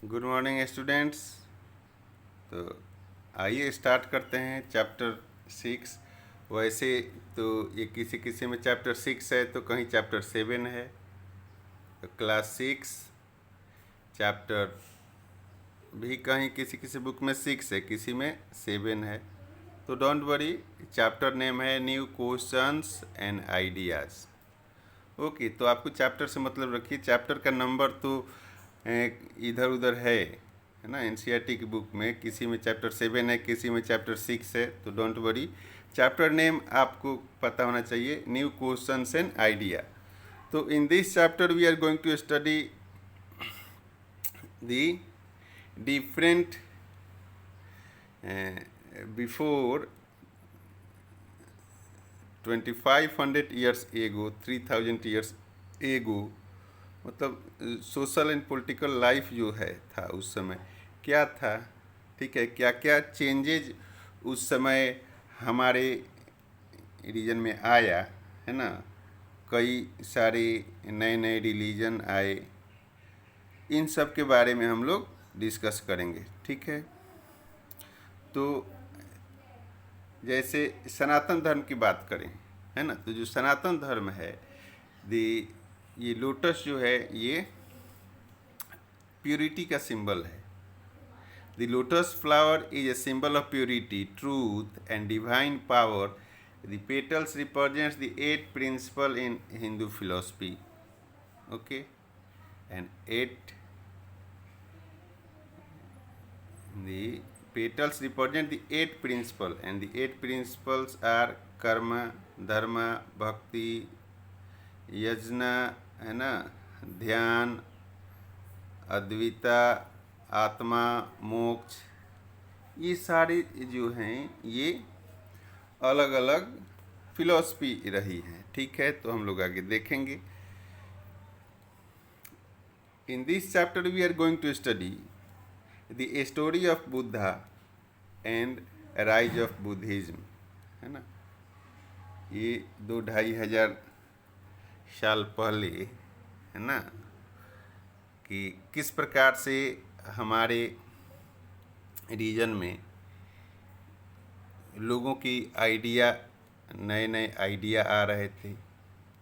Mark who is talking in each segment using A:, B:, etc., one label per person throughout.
A: Good morning students. तो आइए start करते हैं चैप्टर 6। वैसे तो ये किसी किसी में चैप्टर 6 है तो कहीं चैप्टर 7 है। तो क्लास 6 चैप्टर भी कहीं किसी किसी बुक में 6 है, किसी में 7 है। तो डोंट वरी, चैप्टर नेम है new questions and ideas. Okay, तो आपको चैप्टर से मतलब रखिए। चैप्टर का नंबर तो इधर उधर है ना। एनसीईआरटी की बुक में किसी में चैप्टर 7 है, किसी में चैप्टर 6 है। तो डोंट वरी, चैप्टर नेम आपको पता होना चाहिए, न्यू क्वेश्चंस एंड आइडिया। तो in this chapter we are going to study the different before 2500 years ago, 3000 years ago, मतलब सोशल एंड पॉलिटिकल लाइफ जो है था उस समय क्या था। ठीक है, क्या क्या चेंजेज उस समय हमारे रीजन में आया, है ना। कई सारे नए नए रिलीजन आए, इन सब के बारे में हम लोग डिस्कस करेंगे। ठीक है, तो जैसे सनातन धर्म की बात करें, है ना, तो जो सनातन धर्म है, ये लोटस जो है ये प्योरिटी का सिंबल है। The lotus flower is a symbol of purity, truth and divine power. The petals represents the 8 principle in Hindu philosophy. Okay, and 8 the petals represent the 8 principles, and the 8 principles are कर्म, धर्म, भक्ति, यज्ञ, है ना, ध्यान, अद्विता, आत्मा, मोक्ष। ये सारे जो हैं ये अलग अलग फिलॉसफी रही हैं। ठीक है, तो हम लोग आगे देखेंगे। In this chapter we are going to study the story of Buddha and rise of Buddhism, है ना। ये 2-2.5 हजार साल पहले, है ना, कि किस प्रकार से हमारे रीजन में लोगों की आइडिया, नए नए आइडिया आ रहे थे,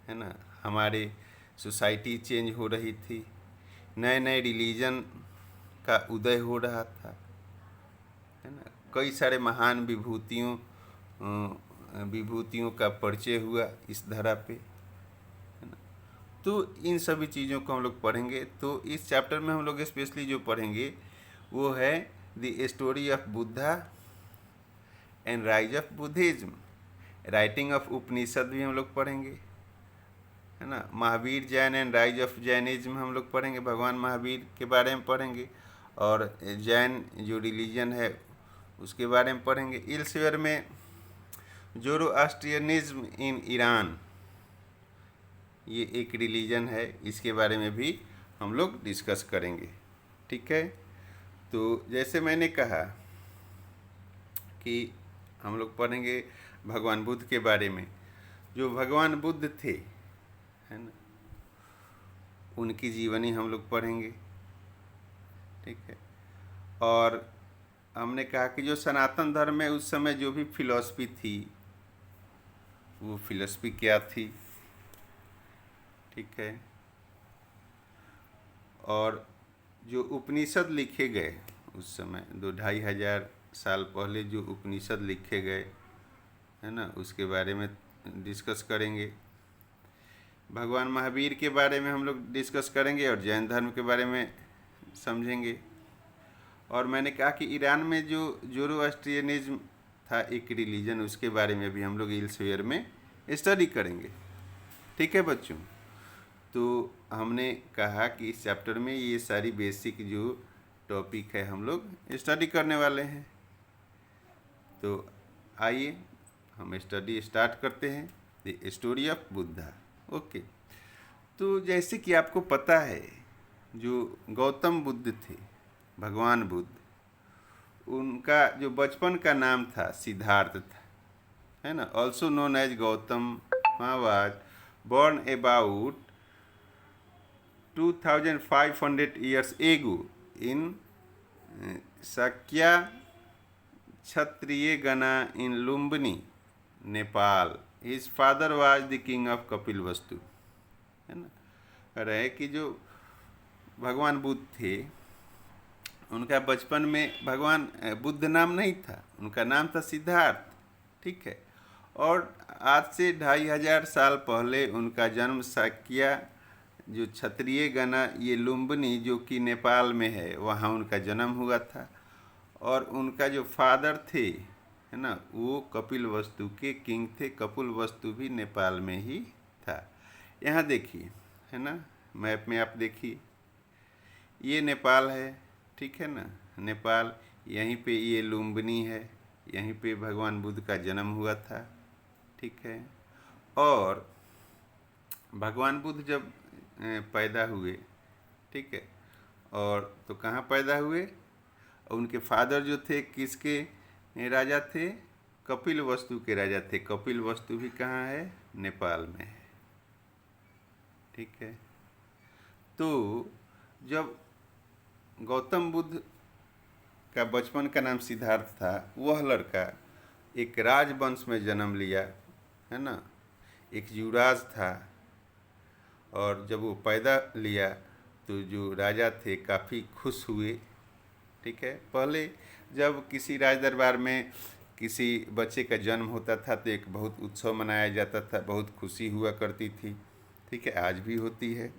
A: है ना। हमारे सोसाइटी चेंज हो रही थी, नए नए रिलीजन का उदय हो रहा था, है ना। कई सारे महान विभूतियों का परिचय हुआ इस धरा पे, है ना। तो इन सभी चीज़ों को हम लोग पढ़ेंगे। तो इस चैप्टर में हम लोग स्पेशली जो पढ़ेंगे वो है the story of Buddha and rise of Buddhism. Writing of Upanishad भी हम लोग पढ़ेंगे, है ना। Mahavir Jain and rise of Jainism हम लोग पढ़ेंगे, भगवान महावीर के बारे में पढ़ेंगे। और जैन जो रिलीजन है उसके बारे में पढ़ेंगे। इल्सवेयर में जोरोआस्ट्रियनिज्म इन ईरान, ये एक रिलीजन है, इसके बारे में भी हम लोग डिस्कस करेंगे। ठीक है, तो जैसे मैंने कहा कि हम लोग पढ़ेंगे भगवान बुद्ध के बारे में। जो भगवान बुद्ध थे, है ना, उनकी जीवनी हम लोग पढ़ेंगे। ठीक है, और हमने कहा कि जो सनातन धर्म में उस समय जो भी फिलॉसफी थी वो फिलॉसफी क्या थी। ठीक है, और जो उपनिषद लिखे गए उस समय 2-2.5 हजार साल पहले जो उपनिषद लिखे गए, है ना, उसके बारे में डिस्कस करेंगे। भगवान महावीर के बारे में हम लोग डिस्कस करेंगे और जैन धर्म के बारे में समझेंगे। और मैंने कहा कि ईरान में जो जोरोआस्ट्रियनिज्म था एक रिलीजन, उसके बारे में भी हम लोग इल्सवेयर में स्टडी करेंगे। ठीक है बच्चों, तो हमने कहा कि इस चैप्टर में ये सारी बेसिक जो टॉपिक है हम लोग स्टडी करने वाले हैं। तो आइए हम स्टडी स्टार्ट करते हैं the story of Buddha. Okay, तो जैसे कि आपको पता है जो गौतम बुद्ध थे, भगवान बुद्ध, उनका जो बचपन का नाम था सिद्धार्थ था, है ना। Also known as Gautam was born about 2500 years ago in Shakya Kshatriya gana in Lumbini Nepal. His father was the king of Kapilavastu, है ना। रहे कि जो भगवान बुद्ध थे, उनका बचपन में भगवान बुद्ध नाम नहीं था, उनका नाम था सिद्धार्थ, ठीक है। और आज से 2500 साल पहले उनका जन्म शाक्या जो क्षत्रिय गणा ये लुम्बिनी जो कि नेपाल में है, वहाँ उनका जन्म हुआ था। और उनका जो फादर थे, है ना, वो कपिलवस्तु के किंग थे। कपिलवस्तु भी नेपाल में ही था। यहाँ देखिए, है ना, मैप में आप देखिए, ये नेपाल है, ठीक है ना, नेपाल। यहीं पे ये लुम्बिनी है, यहीं पे भगवान बुद्ध का जन्म हुआ था, ठीक है। और भगवान बुद्ध जब पैदा हुए, ठीक है, और तो कहाँ पैदा हुए, उनके फादर जो थे किसके राजा थे, कपिलवस्तु के राजा थे। कपिलवस्तु भी कहाँ है, नेपाल में है, ठीक है। तो जब गौतम बुद्ध का बचपन का नाम सिद्धार्थ था, वह लड़का एक राजवंश में जन्म लिया, है ना, एक युवराज था। और जब वो पैदा लिया तो जो राजा थे काफ़ी खुश हुए, ठीक है। पहले जब किसी राज दरबार में किसी बच्चे का जन्म होता था तो एक बहुत उत्सव मनाया जाता था, बहुत खुशी हुआ करती थी, ठीक है, आज भी होती है।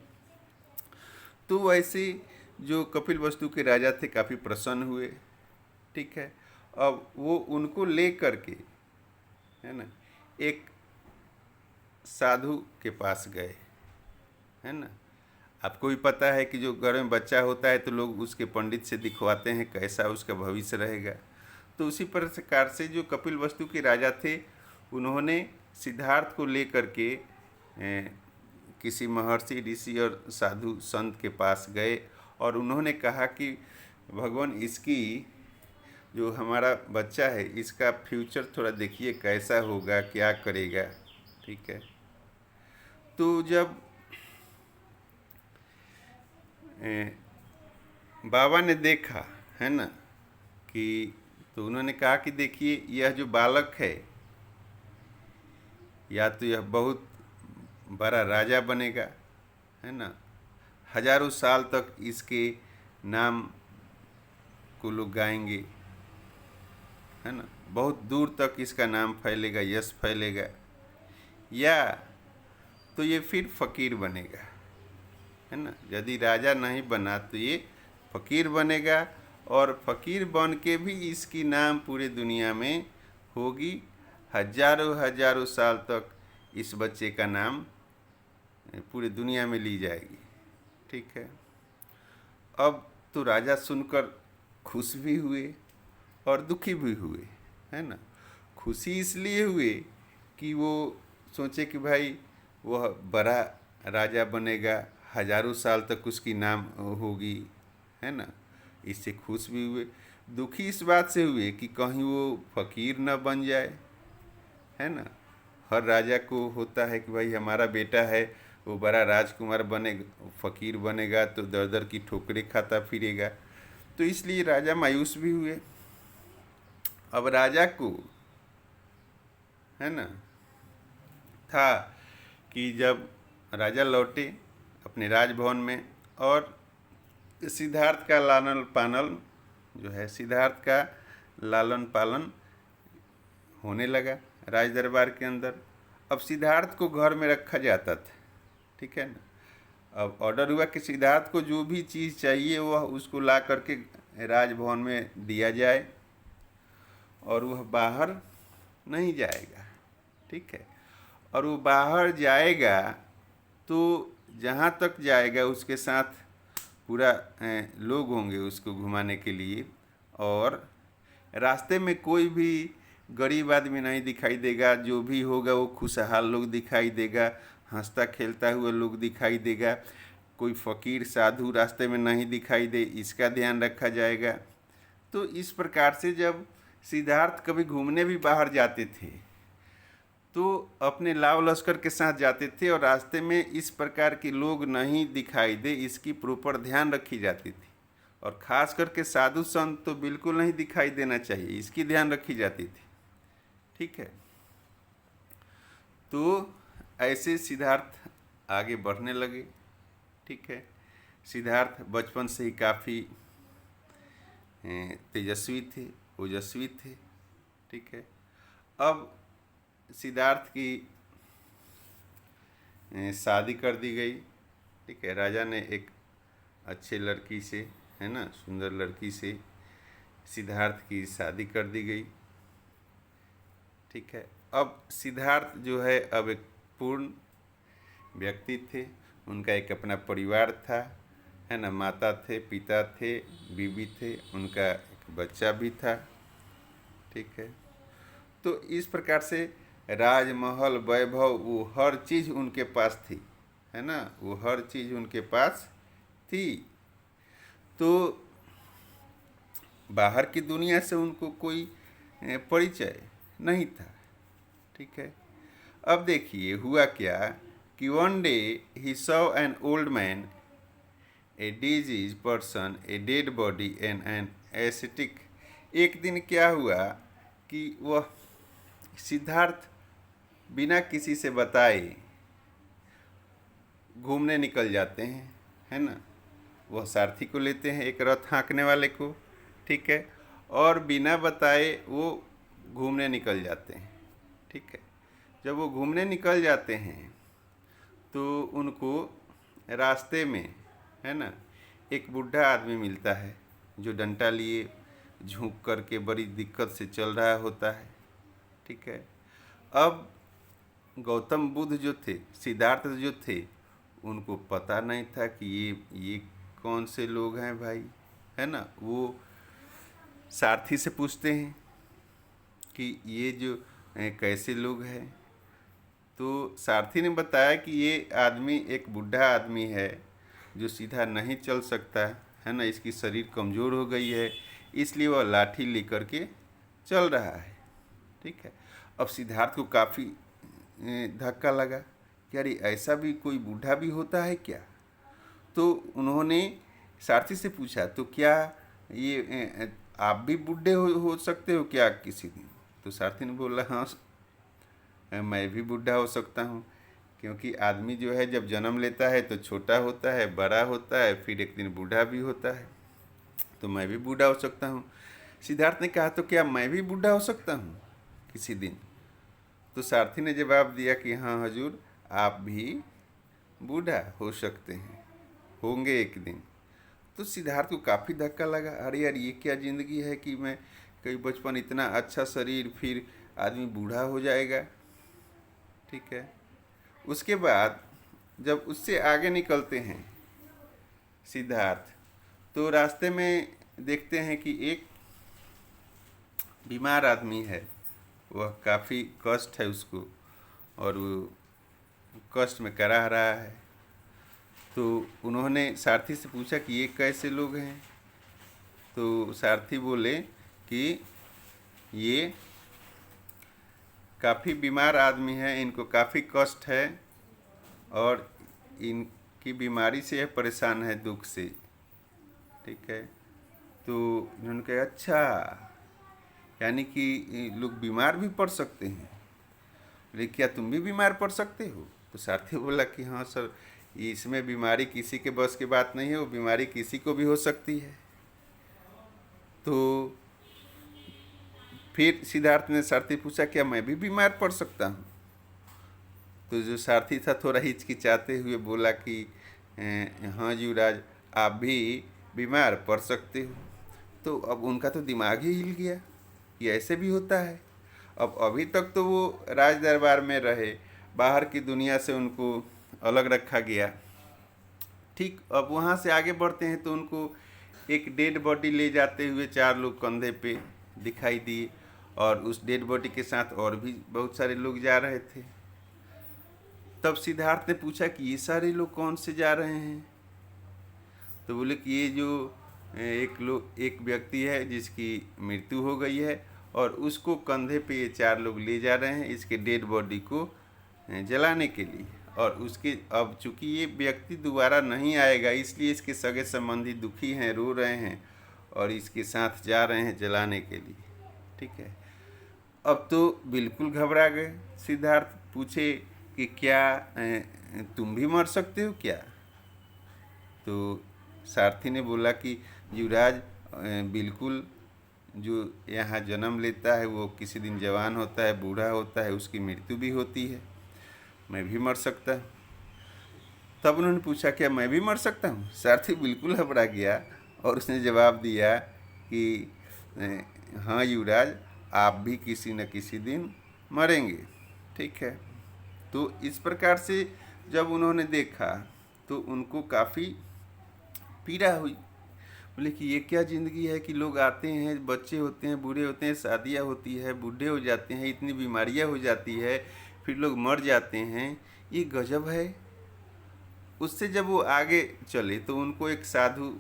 A: तो वैसे जो कपिलवस्तु के राजा थे काफ़ी प्रसन्न हुए, ठीक है। अब वो उनको ले करके, है ना, एक साधु के पास गए, है ना। आपको भी पता है कि जो घर में बच्चा होता है तो लोग उसके पंडित से दिखवाते हैं कैसा उसका भविष्य रहेगा। तो उसी प्रकार से जो कपिलवस्तु के राजा थे, उन्होंने सिद्धार्थ को लेकर के किसी महर्षि, ऋषि और साधु संत के पास गए और उन्होंने कहा कि भगवान, इसकी जो हमारा बच्चा है इसका फ्यूचर थोड़ा देखिए कैसा होगा, क्या करेगा, ठीक है। तो जब बाबा ने देखा, है ना, कि तो उन्होंने कहा कि देखिए यह जो बालक है, या तो यह बहुत बड़ा राजा बनेगा, है ना, हजारों साल तक इसके नाम को लोग गाएंगे, है ना, बहुत दूर तक इसका नाम फैलेगा, यश फैलेगा, या तो ये फिर फकीर बनेगा, है ना। यदि राजा नहीं बना तो ये फकीर बनेगा, और फकीर बन के भी इसकी नाम पूरे दुनिया में होगी। हजारों हजारों साल तक इस बच्चे का नाम पूरे दुनिया में ली जाएगी, ठीक है। अब तो राजा सुनकर खुश भी हुए और दुखी भी हुए, है ना। खुशी इसलिए हुए कि वो सोचे कि भाई वह बड़ा राजा बनेगा, हजारों साल तक उसकी नाम होगी, है ना, इससे खुश भी हुए। दुखी इस बात से हुए कि कहीं वो फकीर न बन जाए, है ना। हर राजा को होता है कि भाई हमारा बेटा है वो बड़ा राजकुमार बनेगा, फकीर बनेगा तो दर दर की ठोकरें खाता फिरेगा। तो इसलिए राजा मायूस भी हुए। अब राजा को, है ना, था कि जब राजा लौटे अपने राजभवन में और सिद्धार्थ का लालन पालन जो है, सिद्धार्थ का लालन पालन होने लगा राज दरबार के अंदर। अब सिद्धार्थ को घर में रखा जाता था, ठीक है ना। अब ऑर्डर हुआ कि सिद्धार्थ को जो भी चीज़ चाहिए वह उसको ला करके राजभवन में दिया जाए और वह बाहर नहीं जाएगा, ठीक है। और वो बाहर जाएगा तो जहाँ तक जाएगा उसके साथ पूरा लोग होंगे उसको घुमाने के लिए, और रास्ते में कोई भी गरीब आदमी नहीं दिखाई देगा। जो भी होगा वो खुशहाल लोग दिखाई देगा, हंसता खेलता हुआ लोग दिखाई देगा। कोई फ़कीर साधु रास्ते में नहीं दिखाई दे, इसका ध्यान रखा जाएगा। तो इस प्रकार से जब सिद्धार्थ कभी घूमने भी बाहर जाते थे तो अपने लाव लश्कर के साथ जाते थे और रास्ते में इस प्रकार के लोग नहीं दिखाई दे इसकी प्रॉपर ध्यान रखी जाती थी। और ख़ास करके साधु संत तो बिल्कुल नहीं दिखाई देना चाहिए, इसकी ध्यान रखी जाती थी। ठीक है, तो ऐसे सिद्धार्थ आगे बढ़ने लगे। ठीक है, सिद्धार्थ बचपन से ही काफ़ी तेजस्वी थे, ओजस्वी थे। ठीक है, अब सिद्धार्थ की शादी कर दी गई। ठीक है, राजा ने एक अच्छे लड़की से, है ना, सुंदर लड़की से सिद्धार्थ की शादी कर दी गई। ठीक है, अब सिद्धार्थ जो है अब एक पूर्ण व्यक्ति थे, उनका एक अपना परिवार था, है ना, माता थे, पिता थे, बीवी थे, उनका एक बच्चा भी था। ठीक है, तो इस प्रकार से राजमहल, वैभव, वो हर चीज़ उनके पास थी, है ना, वो हर चीज़ उनके पास थी। तो बाहर की दुनिया से उनको कोई परिचय नहीं था। ठीक है, अब देखिए हुआ क्या कि one day he saw an old man, a disease person, a dead body and an ascetic. एक दिन क्या हुआ कि वह सिद्धार्थ बिना किसी से बताए घूमने निकल जाते हैं, है ना, वह सारथी को लेते हैं, एक रथ हाँकने वाले को। ठीक है, और बिना बताए वो घूमने निकल जाते हैं। ठीक है, जब वो घूमने निकल जाते हैं तो उनको रास्ते में, है ना, एक बूढ़ा आदमी मिलता है जो डंडा लिए झुक करके बड़ी दिक्कत से चल रहा होता है। ठीक है, अब गौतम बुद्ध जो थे, सिद्धार्थ जो थे, उनको पता नहीं था कि ये कौन से लोग हैं भाई, है ना। वो सारथी से पूछते हैं कि ये जो कैसे लोग हैं, तो सारथी ने बताया कि ये आदमी एक बूढ़ा आदमी है जो सीधा नहीं चल सकता है ना, इसकी शरीर कमज़ोर हो गई है, इसलिए वह लाठी लेकर के चल रहा है। ठीक है, अब सिद्धार्थ को काफ़ी धक्का लगा कि अरे ऐसा भी कोई बूढ़ा भी होता है क्या। तो उन्होंने सारथी से पूछा, तो क्या ये आप भी बूढ़े हो सकते हो क्या किसी दिन। तो सारथी ने बोला, हाँ मैं भी बूढ़ा हो सकता हूँ, क्योंकि आदमी जो है जब जन्म लेता है तो छोटा होता है, बड़ा होता है, फिर एक दिन बूढ़ा भी होता है, तो मैं भी बूढ़ा हो सकता हूँ। सिद्धार्थ ने कहा, तो क्या मैं भी बूढ़ा हो सकता हूँ किसी दिन। तो सारथी ने जवाब दिया कि हाँ हजूर, आप भी बूढ़ा हो सकते हैं, होंगे एक दिन। तो सिद्धार्थ को काफ़ी धक्का लगा, अरे यार ये क्या ज़िंदगी है कि मैं कहीं बचपन इतना अच्छा शरीर, फिर आदमी बूढ़ा हो जाएगा। ठीक है, उसके बाद जब उससे आगे निकलते हैं सिद्धार्थ, तो रास्ते में देखते हैं कि एक बीमार आदमी है, वह काफ़ी कष्ट है उसको और वो कष्ट में कराह रहा है। तो उन्होंने सारथी से पूछा कि ये कैसे लोग हैं। तो सारथी बोले कि ये काफ़ी बीमार आदमी है, इनको काफ़ी कष्ट है और इनकी बीमारी से यह परेशान है, दुख से। ठीक है, तो उन्होंने कहा अच्छा, यानी कि लोग बीमार भी पड़ सकते हैं, लेकिन क्या तुम भी बीमार पड़ सकते हो। तो सारथी बोला कि हाँ सर, इसमें बीमारी किसी के बस की बात नहीं है, वो बीमारी किसी को भी हो सकती है। तो फिर सिद्धार्थ ने सारथी पूछा, क्या मैं भी बीमार पड़ सकता हूँ। तो जो सारथी था थोड़ा हिचकिचाते हुए बोला कि हाँ युवराज, आप भी बीमार पड़ सकते हो। तो अब उनका तो दिमाग ही हिल गया कि ऐसे भी होता है। अब अभी तक तो वो राज दरबार में रहे, बाहर की दुनिया से उनको अलग रखा गया। ठीक, अब वहाँ से आगे बढ़ते हैं तो उनको एक डेड बॉडी ले जाते हुए 4 लोग कंधे पे दिखाई दिए, और उस डेड बॉडी के साथ और भी बहुत सारे लोग जा रहे थे। तब सिद्धार्थ ने पूछा कि ये सारे लोग कौन से जा रहे हैं। तो बोले कि ये जो एक व्यक्ति है जिसकी मृत्यु हो गई है, और उसको कंधे पे ये 4 लोग ले जा रहे हैं इसके डेड बॉडी को जलाने के लिए। और उसके अब चूंकि ये व्यक्ति दोबारा नहीं आएगा, इसलिए इसके सगे संबंधी दुखी हैं, रो रहे हैं और इसके साथ जा रहे हैं जलाने के लिए। ठीक है, अब तो बिल्कुल घबरा गए। सिद्धार्थ पूछे कि क्या तुम भी मर सकते हो क्या? तो सारथी ने बोला कि युवराज, बिल्कुल, जो यहाँ जन्म लेता है वो किसी दिन जवान होता है, बूढ़ा होता है, उसकी मृत्यु भी होती है, मैं भी मर सकता हूँ। तब उन्होंने पूछा क्या मैं भी मर सकता हूँ? सारथी बिल्कुल घबरा गया और उसने जवाब दिया कि हाँ युवराज, आप भी किसी न किसी दिन मरेंगे। ठीक है, तो इस प्रकार से जब उन्होंने देखा तो उनको काफ़ी पीड़ा हुई। बोले कि ये क्या ज़िंदगी है कि लोग आते हैं, बच्चे होते हैं, बूढ़े होते हैं, शादियाँ होती है, बूढ़े हो जाते हैं, इतनी बीमारियाँ हो जाती है, फिर लोग मर जाते हैं, ये गजब है। उससे जब वो आगे चले तो उनको एक साधु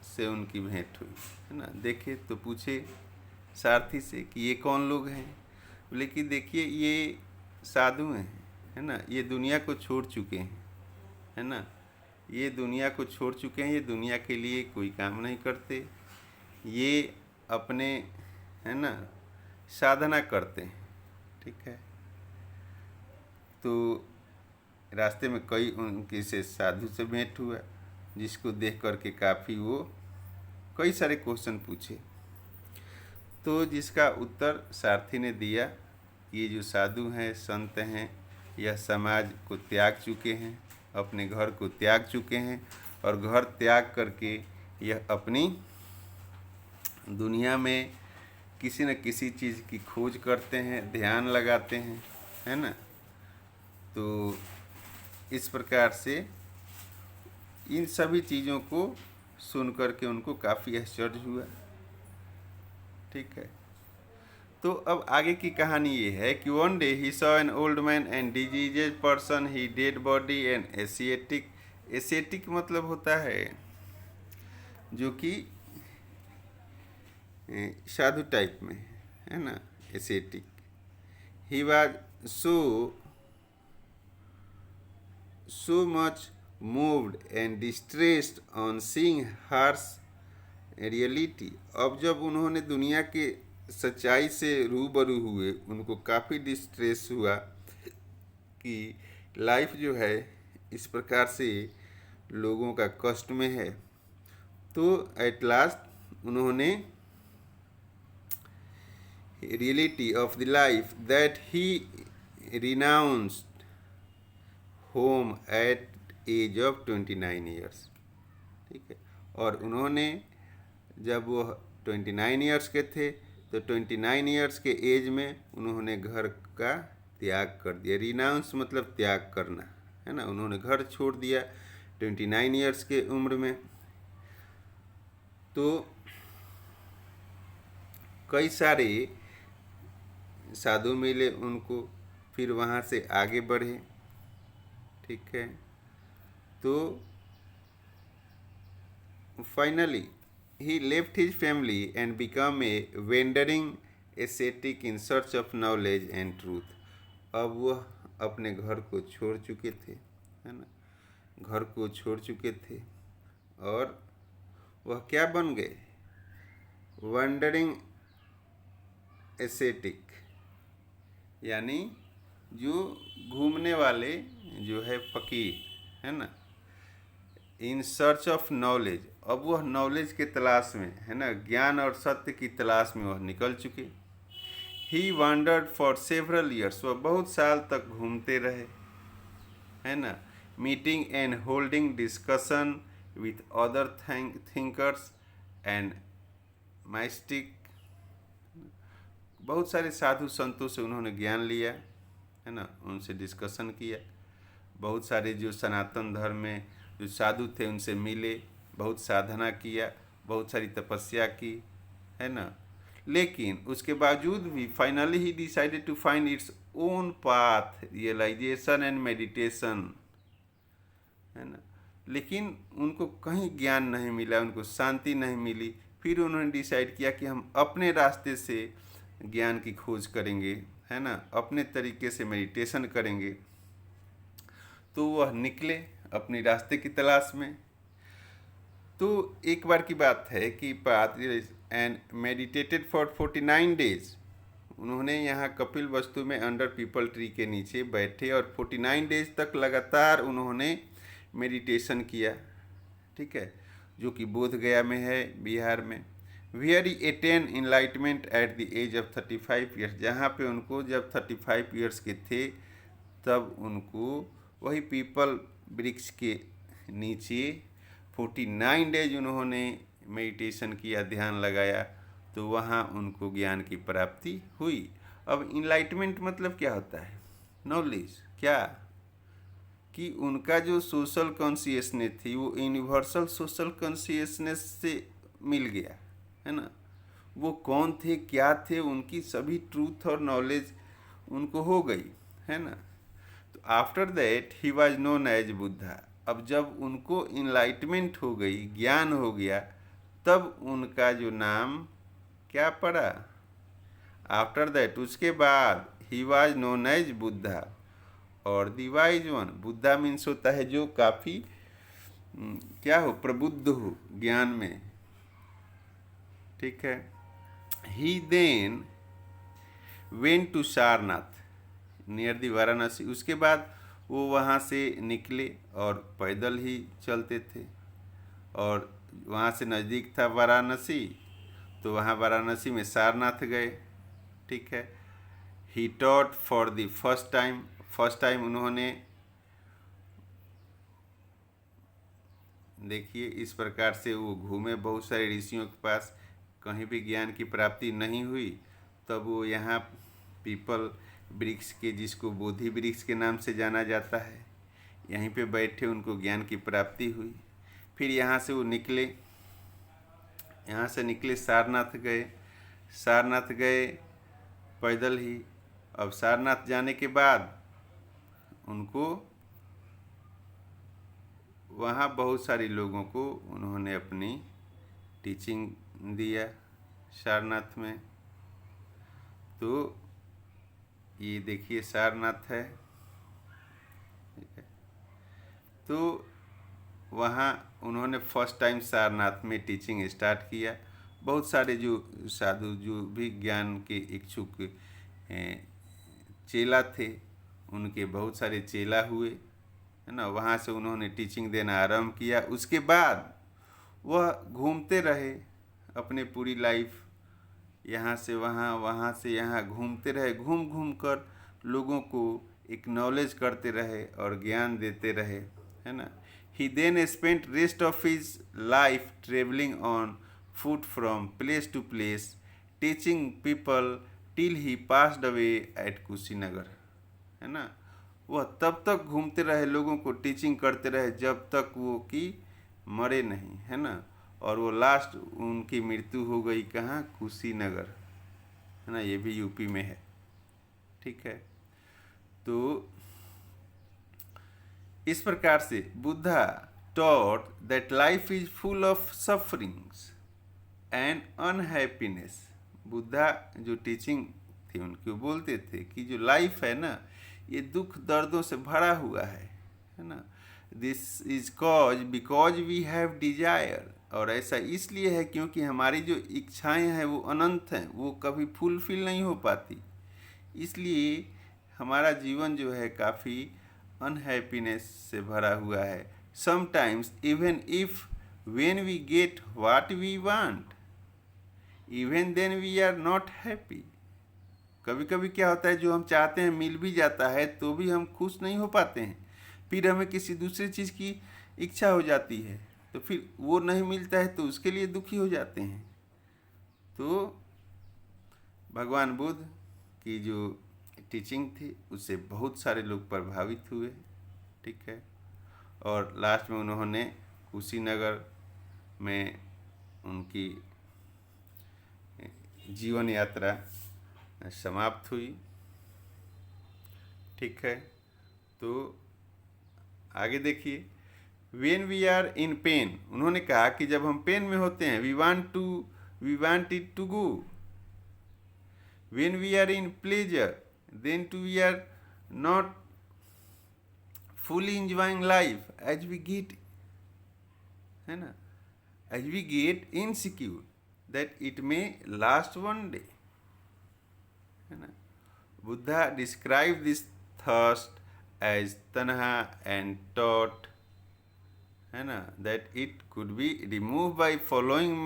A: से उनकी भेंट हुई, है ना। देखे तो पूछे सारथी से कि ये कौन लोग हैं? बोले कि देखिए ये साधु हैं, है ना, ये दुनिया को छोड़ चुके हैं, है ना, ये दुनिया को छोड़ चुके हैं, ये दुनिया के लिए कोई काम नहीं करते, ये अपने, है ना, साधना करते हैं। ठीक है, तो रास्ते में कई उनके से साधु से भेंट हुआ, जिसको देख करके काफ़ी वो कई सारे क्वेश्चन पूछे। तो जिसका उत्तर सारथी ने दिया, ये जो साधु हैं, संत हैं, यह समाज को त्याग चुके हैं, अपने घर को त्याग चुके हैं और घर त्याग करके यह अपनी दुनिया में किसी न किसी चीज़ की खोज करते हैं, ध्यान लगाते हैं, है ना। तो इस प्रकार से इन सभी चीज़ों को सुन करके उनको काफ़ी आश्चर्य हुआ। ठीक है, तो अब आगे की कहानी ये है कि one day he saw an old man and diseased person, he dead body and ascetic. Ascetic मतलब होता है जो कि साधु टाइप में, है ना, ascetic. He was so much moved and distressed on seeing harsh reality। अब जब उन्होंने दुनिया के सच्चाई से रूबरू हुए, उनको काफ़ी डिस्ट्रेस हुआ कि लाइफ जो है इस प्रकार से लोगों का कष्ट में है। तो एट लास्ट उन्होंने reality of the life that he renounced home at age of 29 years. ठीक है, और उन्होंने जब वो 29 ईयर्स के थे तो 29 ईयर्स के एज में उन्होंने घर का त्याग कर दिया। रिनाउंस मतलब त्याग करना, है ना। उन्होंने घर छोड़ दिया 29 ईयर्स के उम्र में। तो कई सारे साधु मिले उनको, फिर वहाँ से आगे बढ़े। ठीक है, तो finally he left his family and became a wandering ascetic in search of knowledge and truth। अब वह अपने घर को छोड़ चुके थे, है ना, घर को छोड़ चुके थे और वह क्या बन गए? वंडरिंग एसेटिक, यानी जो घूमने वाले जो है फकीर, है ना, इन सर्च ऑफ नॉलेज। अब वह नॉलेज के तलाश में, है ना, ज्ञान और सत्य की तलाश में वह निकल चुके। He wandered for several years, वह बहुत साल तक घूमते रहे, है ना, meeting and holding discussion with other thinkers and mystic. बहुत सारे साधु संतों से उन्होंने ज्ञान लिया, है ना, उनसे डिस्कशन किया। बहुत सारे जो सनातन धर्म में जो साधु थे उनसे मिले, बहुत साधना किया, बहुत सारी तपस्या की, है ना। लेकिन उसके बावजूद भी finally he decided to find its own path, realisation and meditation, है ना। लेकिन उनको कहीं ज्ञान नहीं मिला, उनको शांति नहीं मिली। फिर उन्होंने डिसाइड किया कि हम अपने रास्ते से ज्ञान की खोज करेंगे, है ना, अपने तरीके से मेडिटेशन करेंगे। तो वह निकले अपनी रास्ते की तलाश में। तो एक बार की बात है कि पादरी एंड मेडिटेटेड फॉर 49 डेज। उन्होंने यहाँ कपिल वस्तु में अंडर पीपल ट्री के नीचे बैठे और 49 डेज तक लगातार उन्होंने मेडिटेशन किया, ठीक है, जो कि बोध गया में है, बिहार में। Where he attain enlightenment at the age of 35 years. जहाँ पे उनको जब 35 ईयर्स के थे तब उनको वही पीपल वृक्ष के नीचे 49 डेज उन्होंने मेडिटेशन किया, ध्यान लगाया, तो वहाँ उनको ज्ञान की प्राप्ति हुई। अब इनलाइटमेंट मतलब क्या होता है? नॉलेज। क्या कि उनका जो सोशल कॉन्शियसनेस थी वो यूनिवर्सल सोशल कॉन्शियसनेस से मिल गया, है ना। वो कौन थे, क्या थे, उनकी सभी ट्रूथ और नॉलेज उनको हो गई, है ना। तो after that he was known as Buddha. अब जब उनको इनलाइटमेंट हो गई, ज्ञान हो गया, तब उनका जो नाम क्या पड़ा? आफ्टर दैट, उसके बाद he was known as Buddha. और the wise one, Buddha means होता है जो काफ़ी क्या हो, प्रबुद्ध हो ज्ञान में, ठीक है। He then went to Sarnath near the Varanasi. उसके बाद वो वहाँ से निकले और पैदल ही चलते थे और वहाँ से नज़दीक था वाराणसी, तो वहाँ वाराणसी में सारनाथ गए, ठीक है। He taught for the first time उन्होंने, देखिए इस प्रकार से वो घूमे बहुत सारे ऋषियों के पास, कहीं भी ज्ञान की प्राप्ति नहीं हुई। तब वो यहाँ पीपल वृक्ष के, जिसको बोधि वृक्ष के नाम से जाना जाता है, यहीं पे बैठे उनको ज्ञान की प्राप्ति हुई। फिर यहाँ से वो निकले, यहाँ से निकले सारनाथ गए पैदल ही। अब सारनाथ जाने के बाद उनको वहाँ बहुत सारे लोगों को उन्होंने अपनी टीचिंग दिया सारनाथ में। तो ये देखिए सारनाथ है, ठीक है। तो वहाँ उन्होंने फर्स्ट टाइम सारनाथ में टीचिंग स्टार्ट किया। बहुत सारे जो साधु जो भी ज्ञान के इच्छुक चेला थे, उनके बहुत सारे चेला हुए, है ना। वहाँ से उन्होंने टीचिंग देना आरंभ किया। उसके बाद वह घूमते रहे अपने पूरी लाइफ, यहाँ से वहाँ, वहाँ से यहाँ घूमते रहे, घूम घूम कर लोगों को एक्नॉलेज करते रहे और ज्ञान देते रहे, है ना। He then spent rest of his life travelling on foot from place to place teaching people till he passed away at Kushinagar, है ना। वह तब तक घूमते रहे, लोगों को टीचिंग करते रहे जब तक वो कि मरे नहीं, है ना। और वो लास्ट उनकी मृत्यु हो गई कहाँ? कुशीनगर, है ना, ये भी यूपी में है, ठीक है। तो इस प्रकार से Buddha taught that life is full of sufferings and unhappiness. Buddha जो टीचिंग थी उनकी, बोलते थे कि जो लाइफ है ना, ये दुख दर्दों से भरा हुआ है ना। This is cause because we have desire. और ऐसा इसलिए है क्योंकि हमारी जो इच्छाएं हैं वो अनंत हैं, वो कभी फुलफिल नहीं हो पाती। इसलिए हमारा जीवन जो है काफ़ी अनहैप्पीनेस से भरा हुआ है। Sometimes even if when we get what we want, even then we are not happy. कभी कभी क्या होता है, जो हम चाहते हैं मिल भी जाता है तो भी हम खुश नहीं हो पाते हैं। फिर हमें किसी दूसरी चीज़ की इच्छा हो जाती है, तो फिर वो नहीं मिलता है तो उसके लिए दुखी हो जाते हैं। तो भगवान बुद्ध की जो टीचिंग थी उससे बहुत सारे लोग प्रभावित हुए, ठीक है। और लास्ट में उन्होंने कुशीनगर में उनकी जीवन यात्रा समाप्त हुई, ठीक है। तो आगे देखिए, when we are in pain, उन्होंने कहा कि जब हम पेन में होते हैं, we want it to go. When we are in pleasure then too we are not fully enjoying life as we get, है ना, as we get insecure that it may last one day, है ना. Buddha described this thirst as tanha and taught, है ना, that it could be removed by following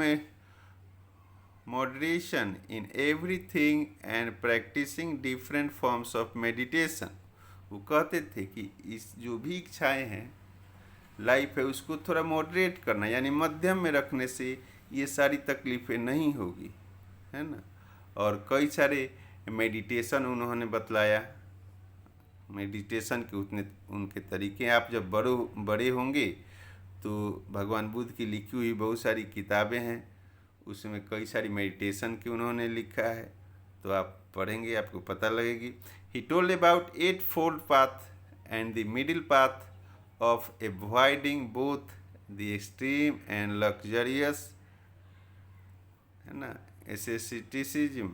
A: moderation in everything and practicing different forms of meditation. वो कहते थे कि इस जो भी इच्छाएं हैं लाइफ है उसको थोड़ा मॉडरेट करना, यानी मध्यम में रखने से ये सारी तकलीफ़ें नहीं होगी, है ना. और कई सारे मेडिटेशन उन्होंने बतलाया. मेडिटेशन के उनके तरीके. आप जब बड़े होंगे तो भगवान बुद्ध की लिखी हुई बहुत सारी किताबें हैं, उसमें कई सारी मेडिटेशन की उन्होंने लिखा है, तो आप पढ़ेंगे आपको पता लगेगी. He told about 8-fold path and the middle path of avoiding both the extreme and luxurious, है ना, asceticism.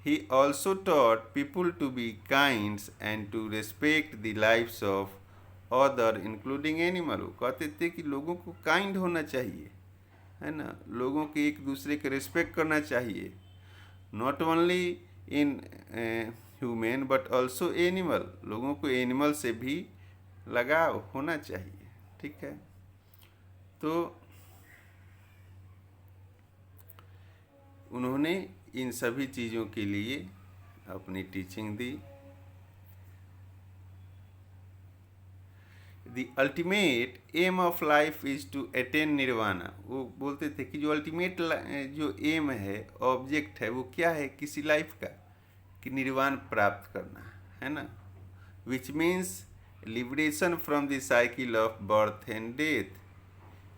A: He also taught people to be kind and to respect the lives of other including animal. वो कहते थे कि लोगों को kind होना चाहिए, है ना, लोगों के एक दूसरे के रिस्पेक्ट करना चाहिए, not only in human but also animal. लोगों को एनिमल से भी लगाव होना चाहिए. ठीक है. तो उन्होंने इन सभी चीज़ों के लिए अपनी टीचिंग दी. The ultimate aim of life is to attain nirvana. वो बोलते थे कि जो अल्टीमेट जो एम है, ऑब्जेक्ट है, वो क्या है किसी लाइफ का, कि निर्वाण प्राप्त करना, है ना. Which means liberation from the cycle of birth and death.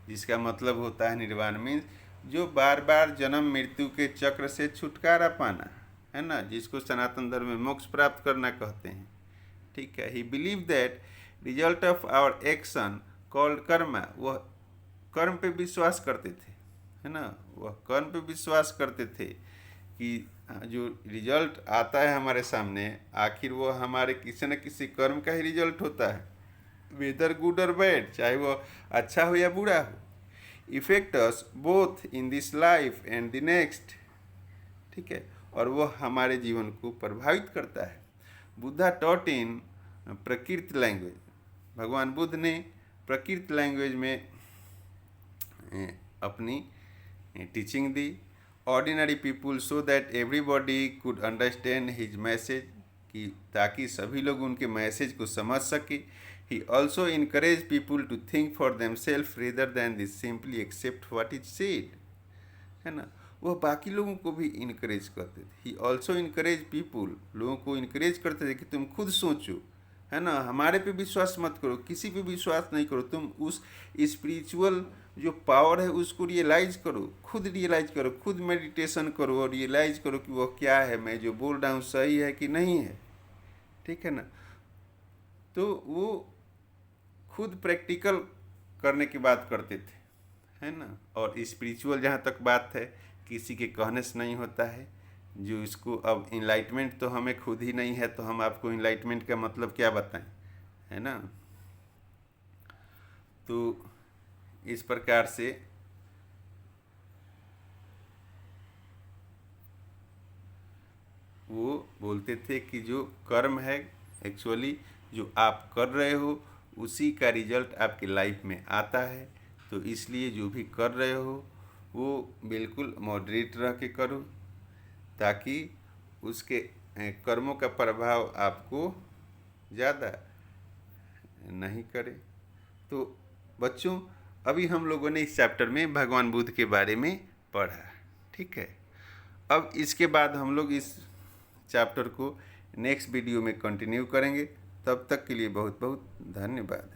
A: जिसका मतलब होता है निर्वाण मीन्स जो बार बार जन्म मृत्यु के चक्र से छुटकारा पाना, है ना, जिसको सनातन धर्म में मोक्ष प्राप्त करना कहते हैं. ठीक है. He believe that result of our action called karma. वह कर्म पे विश्वास करते थे, है ना, वह कर्म पे विश्वास करते थे कि जो रिजल्ट आता है हमारे सामने, आखिर वो हमारे किसी न किसी कर्म का ही रिजल्ट होता है, वेदर गुड और बैड, चाहे वो अच्छा हो या बुरा हो. Effect us both in this life and the next. ठीक है. और वो हमारे जीवन को प्रभावित करता है. बुद्धा टॉट इन प्रकृत लैंग्वेज. भगवान बुद्ध ने प्रकृत लैंग्वेज में अपनी टीचिंग दी. Ordinary people so that everybody could understand his message, कि ताकि सभी लोग उनके मैसेज को समझ सके. He also encourage people to think for themself rather than this simply accept what is said, है ना. वह बाकी लोगों को भी इनकरेज करते थे. ही ऑल्सो इनकरेज पीपुल, लोगों को इनकरेज करते थे कि तुम खुद सोचो, है ना, हमारे पे विश्वास मत करो, किसी पे विश्वास नहीं करो, तुम उस स्पिरिचुअल जो पावर है उसको रियलाइज करो, खुद रियलाइज करो, खुद मेडिटेशन करो और रियलाइज करो कि वो क्या है, मैं जो बोल रहा हूँ सही है कि नहीं है. ठीक है ना. तो वो खुद प्रैक्टिकल करने की बात करते थे, है ना. और स्पिरिचुअल जहाँ तक बात है किसी के कहने से नहीं होता है. जो इसको अब इनलाइटमेंट तो हमें खुद ही नहीं है, तो हम आपको इनलाइटमेंट का मतलब क्या बताएं, है ना. तो इस प्रकार से वो बोलते थे कि जो कर्म है एक्चुअली जो आप कर रहे हो उसी का रिजल्ट आपकी लाइफ में आता है. तो इसलिए जो भी कर रहे हो वो बिल्कुल मॉडरेट रह के करो, ताकि उसके कर्मों का प्रभाव आपको ज़्यादा नहीं करे. तो बच्चों, अभी हम लोगों ने इस चैप्टर में भगवान बुद्ध के बारे में पढ़ा. ठीक है. अब इसके बाद हम लोग इस चैप्टर को नेक्स्ट वीडियो में कंटिन्यू करेंगे. तब तक के लिए बहुत बहुत धन्यवाद.